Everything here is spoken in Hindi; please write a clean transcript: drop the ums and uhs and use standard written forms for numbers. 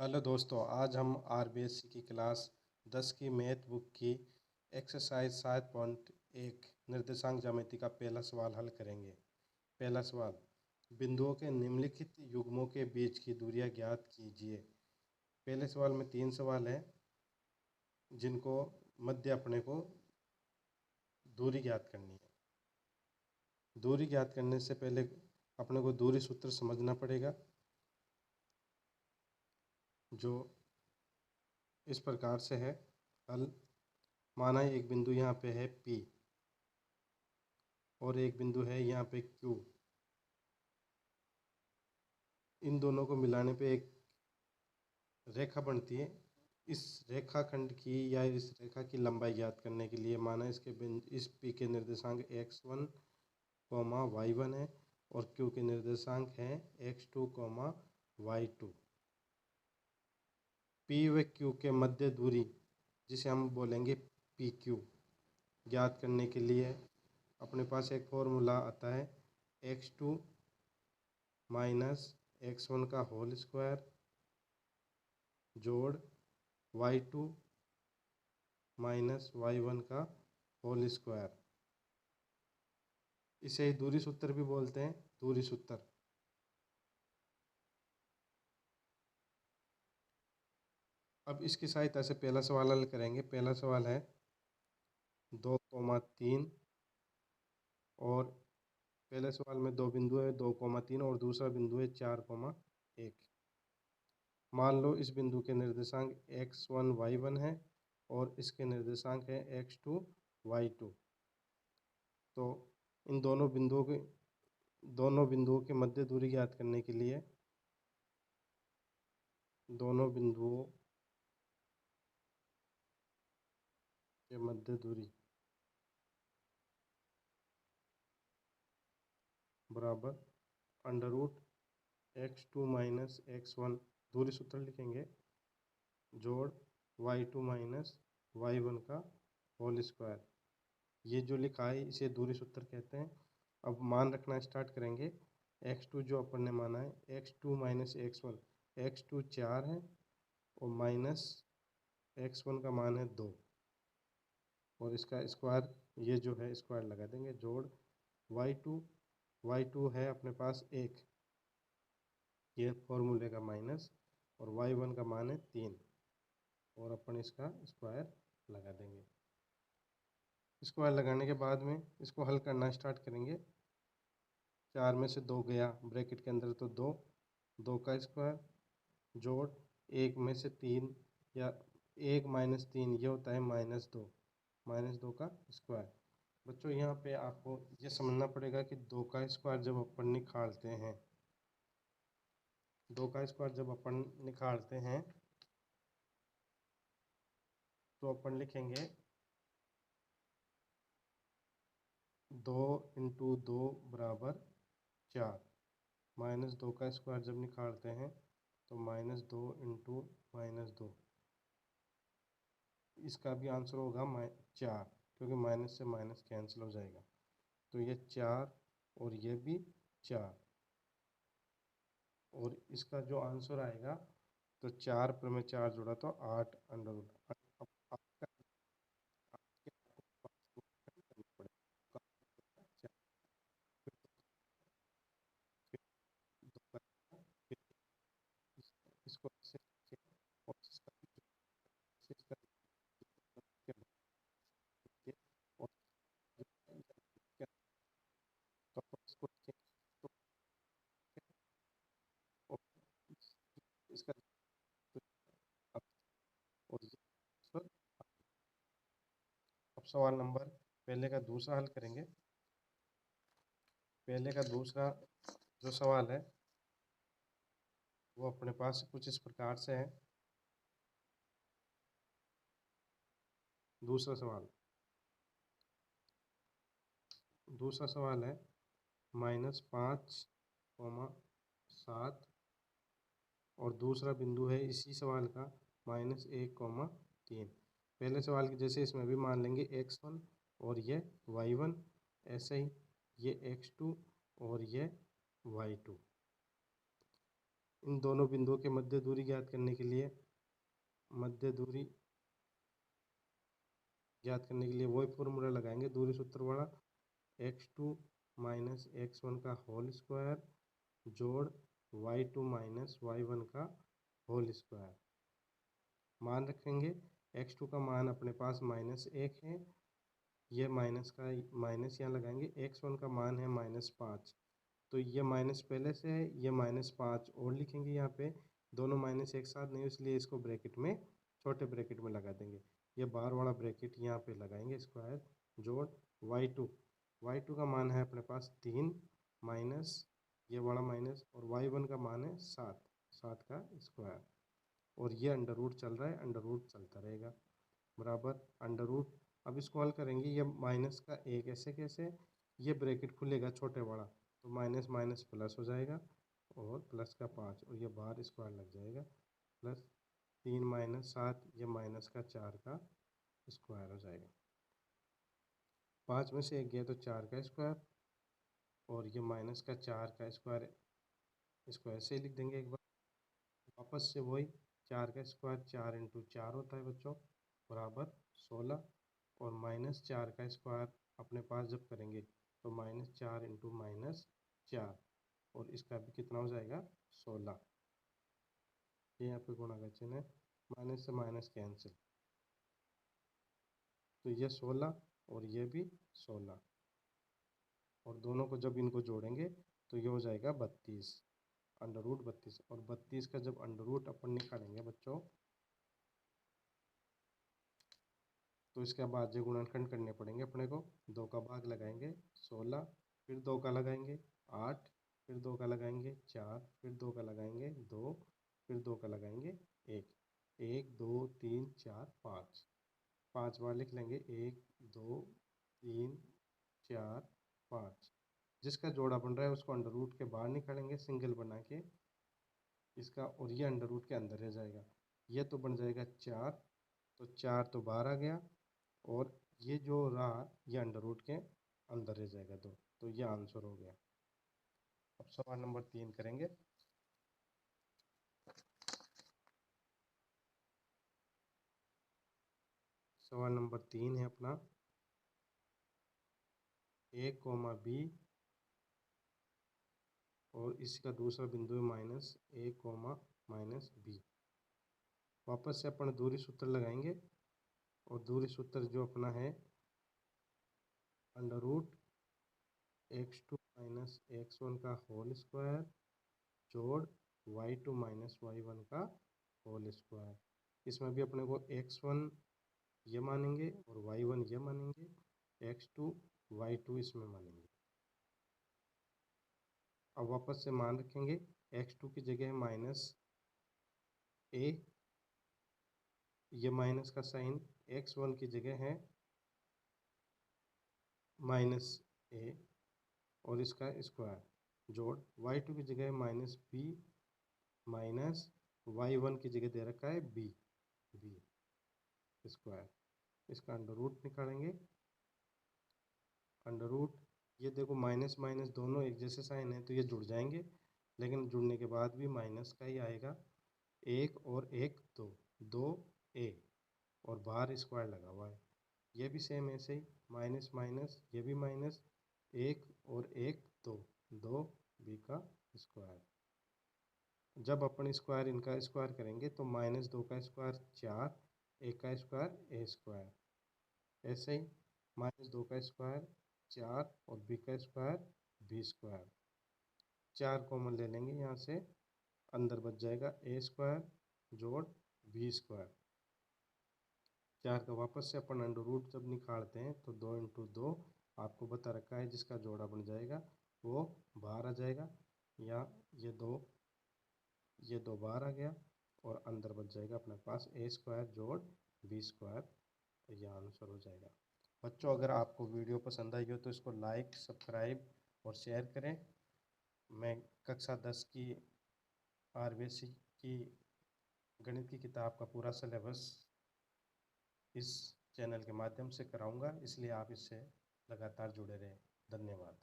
हेलो दोस्तों, आज हम आरबीएससी की क्लास 10 की मैथ बुक की एक्सरसाइज 7.1 निर्देशांक ज्यामिति का पहला सवाल हल करेंगे। पहला सवाल, बिंदुओं के निम्नलिखित युग्मों के बीच की दूरियां ज्ञात कीजिए। पहले सवाल में 3 सवाल है जिनको मध्य अपने को दूरी ज्ञात करनी है। दूरी ज्ञात करने से पहले अपने को दूरी सूत्र समझना पड़ेगा, जो इस प्रकार से है। हल, माना एक बिंदु यहाँ पे है P और एक बिंदु है यहाँ पे Q। इन दोनों को मिलाने पे एक रेखा बनती है। इस रेखाखंड की या इस रेखा की लंबाई ज्ञात करने के लिए माना इस P के निर्देशांक x1, y1 है और Q के निर्देशांक हैं x2, y2। P व Q के मध्य दूरी, जिसे हम बोलेंगे PQ, ज्ञात करने के लिए अपने पास एक फॉर्मूला आता है x2 माइनस x1 का होल स्क्वायर जोड़ y2 माइनस y1 का होल स्क्वायर। इसे ही दूरी सूत्र भी बोलते हैं, दूरी सूत्र। अब इसकी सहायता से पहला सवाल हल करेंगे। पहला सवाल है 2,3 और पहले सवाल में दो बिंदु है 2,3 और दूसरा बिंदु है 4,1। मान लो इस बिंदु के निर्देशांक x1 y1 है और इसके निर्देशांक है x2 y2। तो इन दोनों बिंदुओं के मध्य दूरी ज्ञात करने के लिए दोनों बिंदुओं के मध्य दूरी बराबर under root x2 minus x1, दूरी सूत्र लिखेंगे, जोड़ y2 माइनस y1 का होल स्क्वायर। ये जो लिखा है इसे दूरी सूत्र कहते हैं। अब मान रखना स्टार्ट करेंगे। x2 जो अपन ने माना है x2 माइनस x1, x2 4 है और माइनस x1 का मान है 2 और इसका स्क्वायर, ये जो है स्क्वायर लगा देंगे, जोड़ y2 है अपने पास 1, ये फॉर्मूले का माइनस, और y1 का मान है 3 और अपन इसका स्क्वायर लगा देंगे। स्क्वायर लगाने के बाद में इसको हल करना स्टार्ट करेंगे। 4 में से 2 गया ब्रैकेट के अंदर तो 2 का स्क्वायर जोड़ 1 में से 3 या 1 माइनस 3, ये होता है -2 का स्क्वायर। बच्चों यहाँ पे आपको ये समझना पड़ेगा कि 2 का स्क्वायर जब अपन निकालते हैं 2 का स्क्वायर जब अपन निकालते हैं तो अपन लिखेंगे 2 इंटू 2 बराबर 4। -2 का स्क्वायर जब निकालते हैं तो -2 इंटू -2, इसका भी आंसर होगा 4, क्योंकि माइनस से माइनस कैंसिल हो जाएगा। तो ये 4 और ये भी 4, और इसका जो आंसर आएगा तो 4 पर में 4 जोड़ा तो 8 अंडर रूट। अब आपका करना पड़ेगा। दो का, फिर इसको ऐसे करके और इसका इसका करके और तो अपन इसको लिखेंगे तो और इसका अब और ये आंसर। अब सवाल नंबर पहले का दूसरा हल करेंगे। पहले का दूसरा जो सवाल है वो अपने पास कुछ इस प्रकार से है। दूसरा सवाल है -5,7 और दूसरा बिंदु है इसी सवाल का -1,3। पहले सवाल की जैसे इसमें भी मान लेंगे x1 और ये y1, ऐसे ही ये x2 और ये y2। इन दोनों बिंदुओं के मध्य दूरी ज्ञात करने के लिए वही फॉर्मूला लगाएंगे दूरी सूत्र वाला, x2 माइनस x1 का होल स्क्वायर जोड़ y2 माइनस y1 का होल स्क्वायर। मान रखेंगे x2 का मान अपने पास -1 है, ये माइनस यहाँ लगाएंगे। x1 का मान है -5, तो ये माइनस पहले से है, ये -5 और लिखेंगे यहाँ पे। दोनों माइनस एक साथ नहीं, इसलिए इसको ब्रैकेट में, छोटे ब्रैकेट में लगा देंगे। ये बाहर वाला ब्रैकेट यहाँ पे लगाएंगे स्क्वायर जोड़ y2 का मान है अपने पास 3 माइनस ये वाला माइनस, और y1 का मान है 7 का स्क्वायर, और ये अंडर रूट चल रहा है, अंडर रूट चलता रहेगा बराबर अंडर रूट। अब इसको हल करेंगे, ये माइनस का 1 ऐसे कैसे, ये ब्रैकेट खुलेगा छोटे वाला, तो माइनस माइनस प्लस हो जाएगा, और प्लस का 5, और ये बाहर स्क्वायर लग जाएगा, प्लस 3 माइनस 7, ये माइनस का 4 का स्क्वायर हो जाएगा। 5 में से 1 गया तो 4 का स्क्वायर, और ये माइनस का 4 का स्क्वायर, इसको ऐसे ही लिख देंगे एक बार। वापस से वही 4 का स्क्वायर 4 इंटू 4 होता है बच्चों, बराबर 16, और -4 का स्क्वायर अपने पास जब करेंगे तो -4 इंटू -4, और इसका भी कितना हो जाएगा 16। ये यहाँ पे गुणा का चिन्ह है, माइनस से माइनस कैंसिल, तो ये 16 और ये भी 16, और दोनों को जब इनको जोड़ेंगे तो ये हो जाएगा 32, अंडर रूट 32। और 32 का जब अंडर रूट अपन निकालेंगे बच्चों, तो इसके बाद जो गुणनखंड करने पड़ेंगे अपने को। 2 का भाग लगाएंगे 16, फिर 2 का लगाएंगे 8, फिर 2 का लगाएंगे 4, फिर 2 का लगाएंगे 2, फिर 2 का लगाएंगे 1, 1 2 3 4 5, 5 बार लिख लेंगे 1 2 3 4 5। जिसका जोड़ा बन रहा है उसको अंडर रूट के बाहर निकालेंगे सिंगल बना के इसका, और ये अंडर रूट के अंदर रह जाएगा। ये तो बन जाएगा 4, तो 4 तो बाहर आ गया, और ये जो रहा ये अंडर रूट के अंदर रह जाएगा 2, तो ये आंसर हो गया। अब सवाल नंबर 3 करेंगे। सवाल नंबर 3 है अपना, a, b, और इसका दूसरा बिंदु है -a, -b। वापस से अपन दूरी सूत्र लगाएंगे, और दूरी सूत्र जो अपना है under root x2 minus x1 का होल स्क्वायर जोड़ y2 माइनस y1 का होल स्क्वायर। इसमें भी अपने को x1 ये मानेंगे और y1 ये मानेंगे, x2 y2 इसमें मानेंगे। अब वापस से मान रखेंगे, x2 की जगह -a, ये माइनस का साइन, x1 की जगह है -a और इसका स्क्वायर जोड़ y2 की जगह -b माइनस y1 की जगह दे रखा है b स्क्वायर। इसका अंडर रूट निकालेंगे, अंडर रूट, ये देखो माइनस माइनस दोनों एक जैसे साइन है तो ये जुड़ जाएंगे, लेकिन जुड़ने के बाद भी माइनस का ही आएगा। 1 और 1 2, 2a, और बाहर स्क्वायर लगा हुआ है, ये भी सेम ऐसे ही माइनस माइनस, ये भी माइनस, 1 और 1 2, 2b का स्क्वायर। जब अपन स्क्वायर इनका स्क्वायर करेंगे तो -2 का स्क्वायर 4, a का स्क्वायर a स्क्वायर, ऐसे ही -2 का स्क्वायर 4 और b का स्क्वायर b स्क्वायर। 4 कॉमन ले लेंगे यहाँ से, अंदर बच जाएगा a स्क्वायर जोड़ b स्क्वायर। 4 का वापस से अपन अंडर रूट जब निकालते हैं तो 2 इंटू 2 आपको बता रखा है, जिसका जोड़ा बन जाएगा वो बाहर आ जाएगा, या ये दो बाहर आ गया, और अंदर बच जाएगा अपने पास a स्क्वायर जोड़ b स्क्वायर, तो यह आंसर हो जाएगा। बच्चों अगर आपको वीडियो पसंद आई हो तो इसको लाइक, सब्सक्राइब और शेयर करें। मैं कक्षा 10 की RBSC की गणित की किताब का पूरा सिलेबस इस चैनल के माध्यम से कराऊंगा, इसलिए आप इससे लगातार जुड़े रहें। धन्यवाद।